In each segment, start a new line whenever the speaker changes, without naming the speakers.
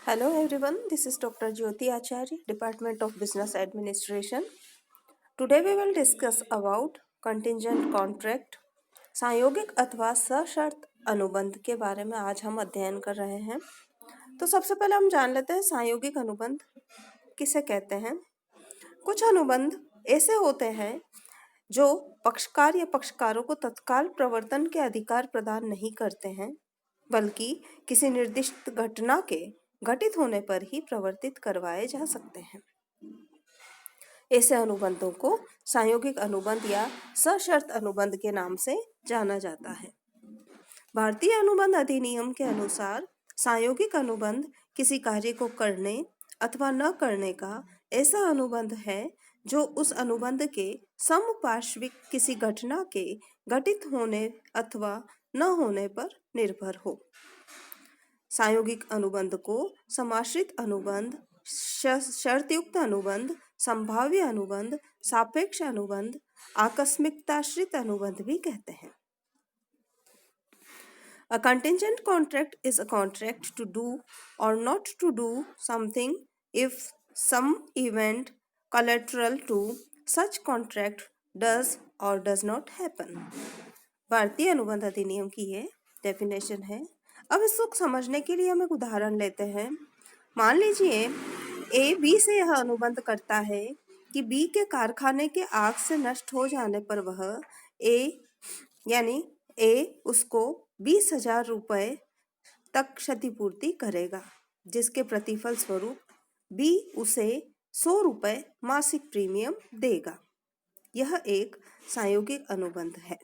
Hello everyone, this is Dr. Jyoti Acharya, Department of Business Administration. Today we will discuss about contingent contract, संयोगिक अथवा सशर्त अनुबंध के बारे में आज हम अध्ययन कर रहे हैं। तो सबसे पहले हम जान लेते हैं संयोगिक अनुबंध किसे कहते हैं। कुछ अनुबंध ऐसे होते हैं जो पक्षकार या पक्षकारों को तत्काल प्रवर्तन के अधिकार प्रदान नहीं करते हैं, बल्कि किसी निर्दिष्ट घटना के घटित होने पर ही प्रवर्तित करवाए जा सकते हैं। ऐसे अनुबंधों को संयोगिक अनुबंध या सशर्त अनुबंध के नाम से जाना जाता है। भारतीय अनुबंध अधिनियम के अनुसार संयोगिक अनुबंध किसी कार्य को करने अथवा न करने का ऐसा अनुबंध है जो उस अनुबंध के समपार्श्विक किसी घटना के घटित होने अथवा न होने पर निर्भर हो। संयोगिक अनुबंध को समाश्रित अनुबंध, शर्तयुक्त अनुबंध, संभाव्य अनुबंध, सापेक्ष अनुबंध, आकस्मिकताश्रित अनुबंध भी कहते हैं। A contingent contract is a contract to do or not to do something if some event collateral to such contract does or does not happen. भारतीय अनुबंध अधिनियम की ये डेफिनेशन है। अब इसको समझने के लिए हम एक उदाहरण लेते हैं। मान लीजिए ए बी से यह अनुबंध करता है कि बी के कारखाने के आग से नष्ट हो जाने पर वह ए उसको 20,000 रुपये तक क्षतिपूर्ति करेगा, जिसके प्रतिफल स्वरूप बी उसे 100 रुपये मासिक प्रीमियम देगा। यह एक संयोगिक अनुबंध है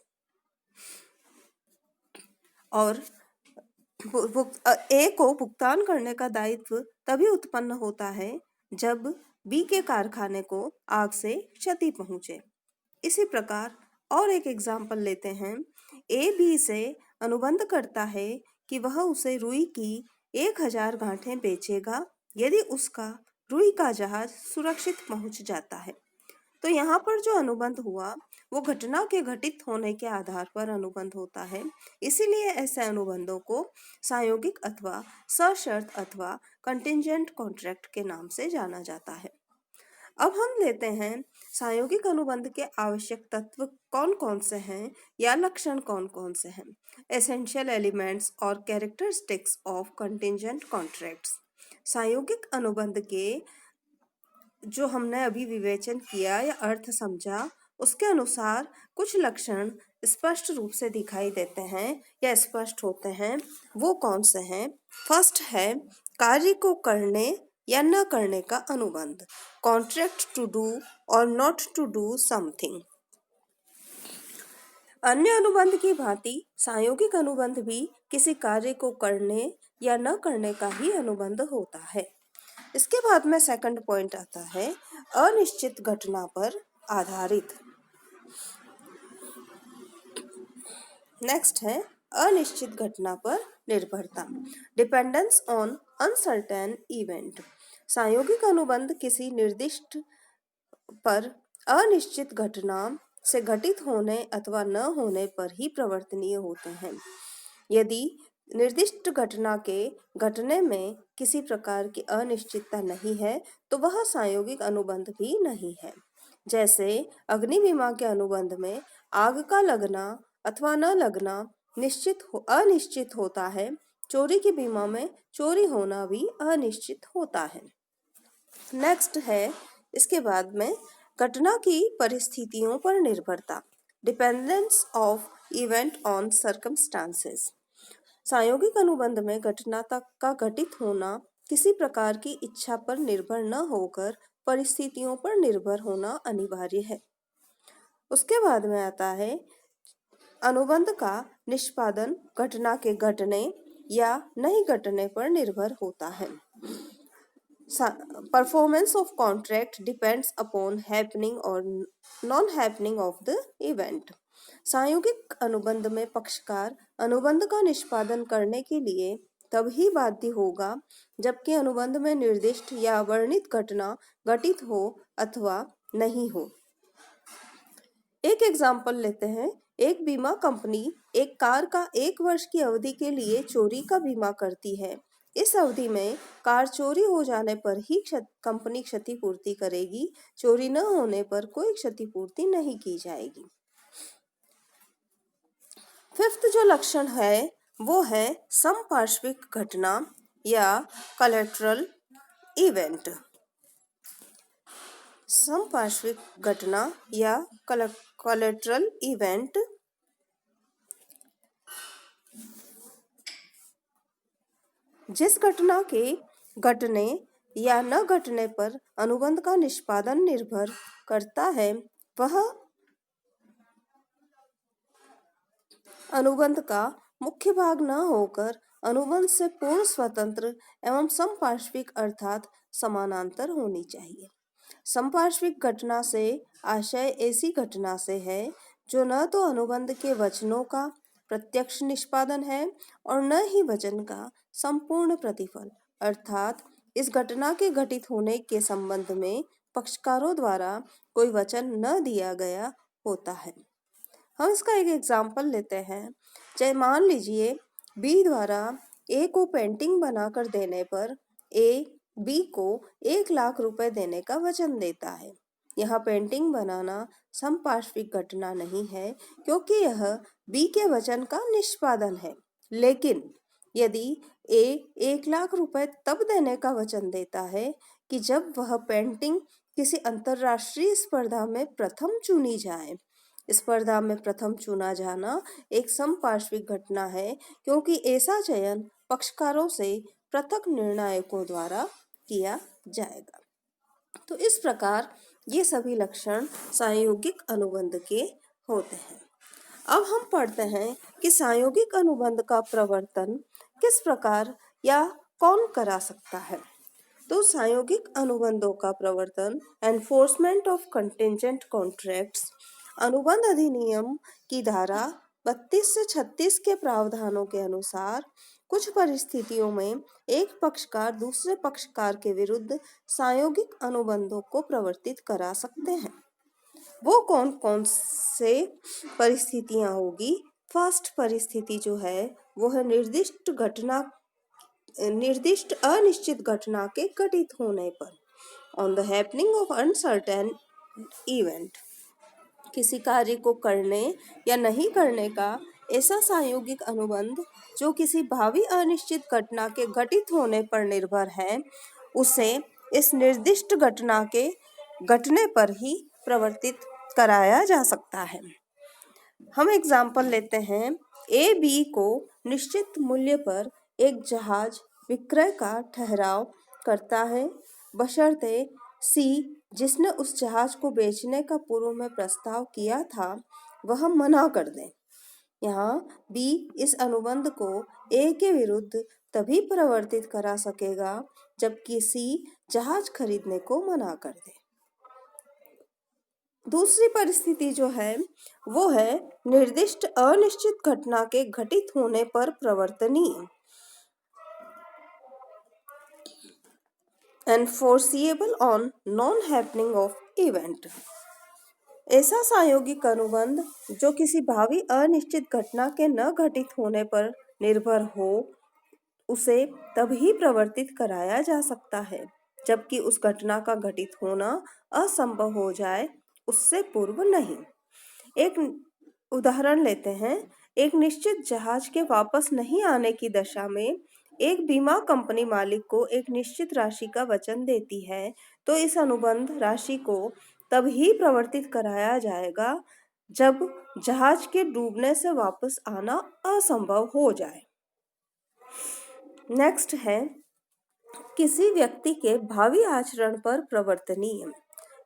और ए को भुगतान करने का दायित्व तभी उत्पन्न होता है जब बी के कारखाने को आग से क्षति पहुंचे। इसी प्रकार और एक एग्जाम्पल लेते हैं। ए बी से अनुबंध करता है कि वह उसे रुई की 1,000 गांठें बेचेगा यदि उसका रुई का जहाज सुरक्षित पहुंच जाता है। तो यहाँ पर जो अनुबंध हुआ वो घटना के घटित होने के आधार पर अनुबंध होता है। इसीलिए ऐसे अनुबंधों को संयोगिक अथवा सशर्त अथवा कंटिंजेंट कॉन्ट्रैक्ट के नाम से जाना जाता है। अब हम लेते हैं संयोगिक अनुबंध के आवश्यक तत्व कौन कौन से हैं या लक्षण कौन कौन से हैं। एसेंशियल एलिमेंट्स और कैरेक्टरिस्टिक्स ऑफ कंटिंजेंट कॉन्ट्रैक्ट्स। संयोगिक अनुबंध के जो हमने अभी विवेचन किया या अर्थ समझा, उसके अनुसार कुछ लक्षण स्पष्ट रूप से दिखाई देते हैं या स्पष्ट होते हैं। वो कौन से हैं? फर्स्ट है कार्य को करने या न करने का अनुबंध, कॉन्ट्रैक्ट टू डू और नॉट टू डू समथिंग। अन्य अनुबंध की भांति संयोगिक अनुबंध भी किसी कार्य को करने या न करने का ही अनुबंध होता है। इसके बाद में सेकंड पॉइंट आता है अनिश्चित घटना पर आधारित। नेक्स्ट है अनिश्चित घटना पर निर्भरता, डिपेंडेंस ऑन अनसर्टेन इवेंट। संयोगिक अनुबंध किसी निर्दिष्ट पर अनिश्चित घटना से घटित होने अथवा न होने पर ही प्रवर्तनीय होते हैं। यदि निर्दिष्ट घटना के घटने में किसी प्रकार की अनिश्चितता नहीं है तो वह संयोगिक अनुबंध भी नहीं है। जैसे अग्नि बीमा के अनुबंध में आग का लगना अथवा न लगना अनिश्चित होता है। चोरी के बीमा में चोरी होना भी अनिश्चित होता है। नेक्स्ट है इसके बाद में घटना की परिस्थितियों पर निर्भरता, dependence of event on circumstances. संयोगिक अनुबंध में घटना तक का घटित होना किसी प्रकार की इच्छा पर निर्भर न होकर परिस्थितियों पर निर्भर होना अनिवार्य है। उसके बाद में आता है अनुबंध का निष्पादन घटना के घटने या नहीं घटने पर निर्भर होता है। Performance of contract depends upon happening और non happening of the event. संयोगिक अनुबंध में पक्षकार अनुबंध का निष्पादन करने के लिए तभी बाध्य होगा जबकि अनुबंध में निर्दिष्ट या वर्णित घटना घटित हो अथवा नहीं हो। एक एग्जाम्पल लेते हैं। एक बीमा कंपनी एक कार का 1 वर्ष की अवधि के लिए चोरी का बीमा करती है इस अवधि में कार चोरी हो जाने पर ही कंपनी क्षतिपूर्ति करेगी, चोरी न होने पर कोई क्षतिपूर्ति नहीं की जाएगी। फिफ्थ जो लक्षण है वो है समपार्श्विक घटना या कोलैटरल इवेंट। समपार्श्विक घटना या कोलैटरल इवेंट जिस घटना के घटने या न घटने पर अनुबंध का निष्पादन निर्भर करता है, वह अनुबंध का मुख्य भाग न होकर अनुबंध से पूर्ण स्वतंत्र एवं समपार्श्विक अर्थात समानांतर होनी चाहिए। समपार्श्विक घटना से आशय ऐसी घटना से है जो न तो अनुबंध के वचनों का प्रत्यक्ष निष्पादन है और न ही वचन का संपूर्ण प्रतिफल, अर्थात इस घटना के घटित होने के संबंध में पक्षकारों द्वारा कोई वचन न दिया गया होता है। हम इसका एक एग्जाम्पल लेते हैं। चाहे मान लीजिए बी द्वारा ए को पेंटिंग बनाकर देने पर ए बी को 1 लाख रुपए देने का वचन देता है। यह पेंटिंग बनाना समपार्श्विक घटना नहीं है क्योंकि यह बी के वचन का निष्पादन है। लेकिन यदि ए 1 लाख रुपए तब देने का वचन देता है कि जब वह पेंटिंग किसी अंतरराष्ट्रीय स्पर्धा में प्रथम चुनी जाए। स्पर्धा में प्रथम चुना जाना एक समपार्श्विक घटना है क्योंकि ऐसा चयन पक्षकारों से पृथक निर्णायकों द्वारा किया जाएगा। तो इस प्रकार ये सभी लक्षण संयोगिक अनुबंध के होते हैं। अब हम पढ़ते हैं कि संयोगिक अनुबंध का प्रवर्तन किस प्रकार या कौन करा सकता है। तो संयोगिक अनुबंधों का प्रवर्तन एनफोर्समेंट ऑफ कंटिंजेंट कॉन्ट्रैक्ट्स अनुबंध अधिनियम की धारा 32 से 36 के प्रावधानों के अनुसार कुछ परिस्थितियों में एक पक्षकार दूसरे पक्षकार के विरुद्ध संयोगिक अनुबंधों को प्रवर्तित करा सकते हैं। वो कौन कौन से परिस्थितियां होगी? फर्स्ट परिस्थिति जो है वो है निर्दिष्ट अनिश्चित घटना के घटित होने पर, on the happening of uncertain event. किसी कार्य को करने या नहीं करने का ऐसा संयोगिक अनुबंध जो किसी भावी अनिश्चित घटना के घटित होने पर निर्भर है, उसे इस निर्दिष्ट घटना के घटने पर ही प्रवर्तित कराया जा सकता है। हम एग्जाम्पल लेते हैं। ए बी को निश्चित मूल्य पर एक जहाज विक्रय का ठहराव करता है बशर्ते सी जिसने उस जहाज को बेचने का पूर्व में प्रस्ताव किया था वह मना कर दे। यहाँ बी इस अनुबंध को ए के विरुद्ध तभी प्रवर्तित करा सकेगा जबकि सी जहाज खरीदने को मना कर दे। दूसरी परिस्थिति जो है वो है निर्दिष्ट अनिश्चित घटना के घटित होने पर प्रवर्तनीय, enforceable on non happening of event. ऐसा संयोगिक अनुबंध जो किसी भावी अनिश्चित घटना के न घटित होने पर निर्भर हो, उसे तभी प्रवर्तित कराया जा सकता है जबकि उस घटना का घटित होना असंभव हो जाए, उससे पूर्व नहीं। एक उदाहरण लेते हैं। एक निश्चित जहाज के वापस नहीं आने की दशा में एक बीमा कंपनी मालिक को एक निश्चित राशि का वचन देती है, तो इस अनुबंध राशि को तभी प्रवर्तित कराया जाएगा जब जहाज के डूबने से वापस आना असंभव हो जाए। नेक्स्ट है किसी व्यक्ति के भावी आचरण पर प्रवर्तनीय,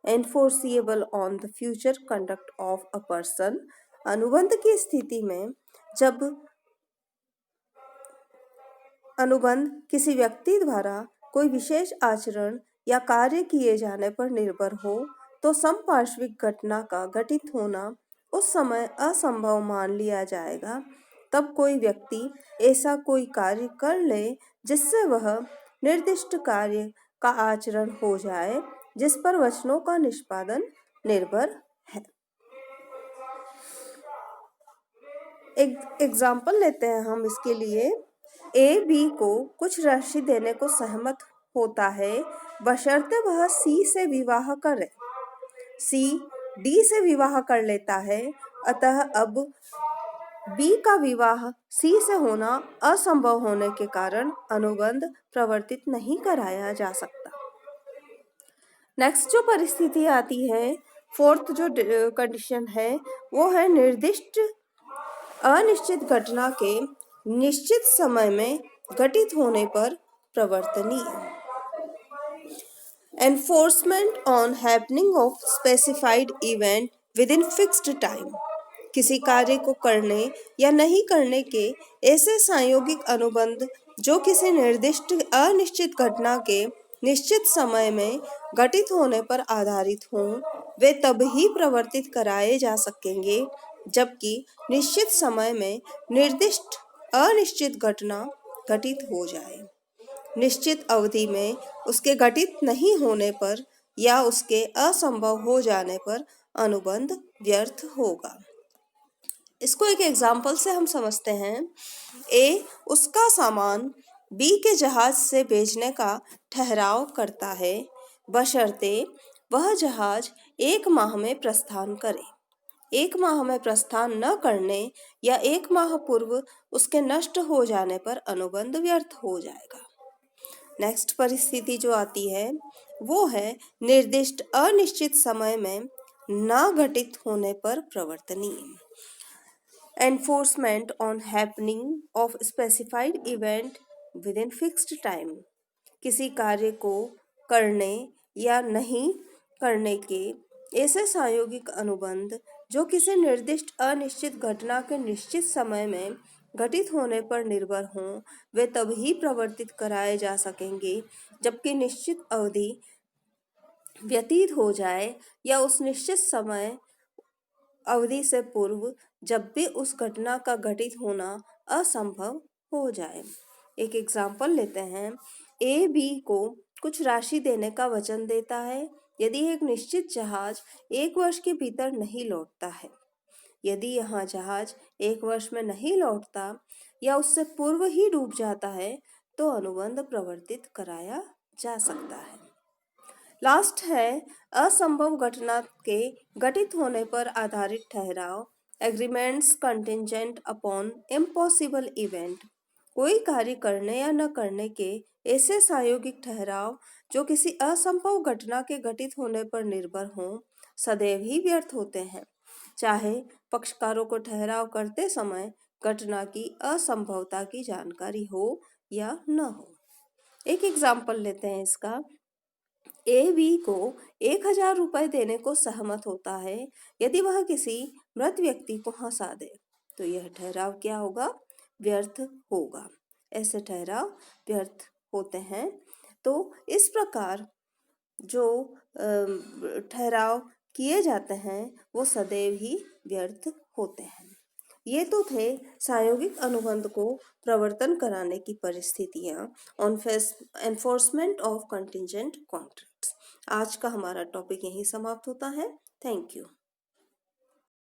enforceable on the future conduct of a person. अनुबंध की स्थिति में जब अनुबंध किसी व्यक्ति द्वारा कोई विशेष आचरण या कार्य किए जाने पर निर्भर हो तो समपार्श्विक घटना का घटित होना उस समय असंभव मान लिया जाएगा। तब कोई व्यक्ति ऐसा कोई कार्य कर ले जिससे वह निर्दिष्ट कार्य का आचरण हो जाए जिस पर वचनों का निष्पादन निर्भर है। एक एग्जाम्पल लेते हैं हम इसके लिए। ए बी को कुछ राशि देने को सहमत होता है बशर्ते वह सी से विवाह करे। सी डी से विवाह कर लेता है, अतः अब बी का विवाह सी से होना असंभव होने के कारण अनुबंध प्रवर्तित नहीं कराया जा सकता। नेक्स्ट जो परिस्थिति आती है, फोर्थ जो कंडीशन है, वो है निर्दिष्ट अनिश्चित घटना के निश्चित समय में घटित होने पर प्रवर्तनीय। Enforcement on happening of specified event within fixed time. किसी कार्य को करने या नहीं करने के ऐसे सांयोगिक अनुबंध जो किसी निर्दिष्ट अनिश्चित घटना के निश्चित समय में घटित होने पर आधारित हों, वे तब ही प्रवर्तित कराए जा सकेंगे जबकि निश्चित समय में निर्दिष्ट अनिश्चित घटना घटित हो जाए। निश्चित अवधि में उसके घटित नहीं होने पर या उसके असंभव हो जाने पर अनुबंध व्यर्थ होगा। इसको एक एग्जाम्पल से हम समझते हैं। ए उसका सामान बी के जहाज से भेजने का ठहराव करता है बशर्ते वह जहाज 1 माह में प्रस्थान करे। 1 माह में प्रस्थान न करने या 1 माह पूर्व उसके नष्ट हो जाने पर अनुबंध व्यर्थ हो जाएगा। नेक्स्ट परिस्थिति जो आती है वो है निर्दिष्ट अनिश्चित समय में न घटित होने पर प्रवर्तनीय। Enforcement on happening of specified event within fixed time. किसी कार्य को करने या नहीं करने के ऐसे सांयोगिक अनुबंध जो किसी निर्दिष्ट अनिश्चित घटना के निश्चित समय में घटित होने पर निर्भर हों, वे तभी प्रवर्तित कराए जा सकेंगे जबकि निश्चित अवधि व्यतीत हो जाए या उस निश्चित समय अवधि से पूर्व जब भी उस घटना का घटित होना असंभव हो जाए। एक एग्जाम्पल लेते हैं। ए बी को कुछ राशि देने का वचन देता है यदि एक निश्चित जहाज 1 वर्ष के भीतर नहीं लौटता है। यदि यह जहाज 1 वर्ष में नहीं लौटता या उससे पूर्व ही डूब जाता है तो अनुबंध प्रवर्तित कराया जा सकता है। लास्ट है असंभव घटना के घटित होने पर आधारित ठहराव। Agreements contingent upon impossible event. कोई कार्य करने या न करने के ऐसे सांयोगिक ठहराव जो किसी असंभव घटना के घटित होने पर निर्भर हों, सदैव ही व्यर्थ होते हैं, चाहे पक्षकारों को ठहराव करते समय घटना की असंभवता की जानकारी हो या न हो। एक एग्जाम्पल लेते हैं इसका। ए बी को 1000 रुपए देने को सहमत होता है यदि वह किसी मृत व्यक्ति को हंसा दे, तो यह ठहराव क्या होगा? व्यर्थ होगा। ऐसे ठहराव व्यर्थ होते हैं। तो इस प्रकार जो ठहराव किए जाते हैं वो सदैव ही व्यर्थ होते हैं। ये तो थे सांयोगिक अनुबंध को प्रवर्तन कराने की परिस्थितियां on enforcement of contingent contracts. आज का हमारा टॉपिक यहीं समाप्त होता है। Thank you.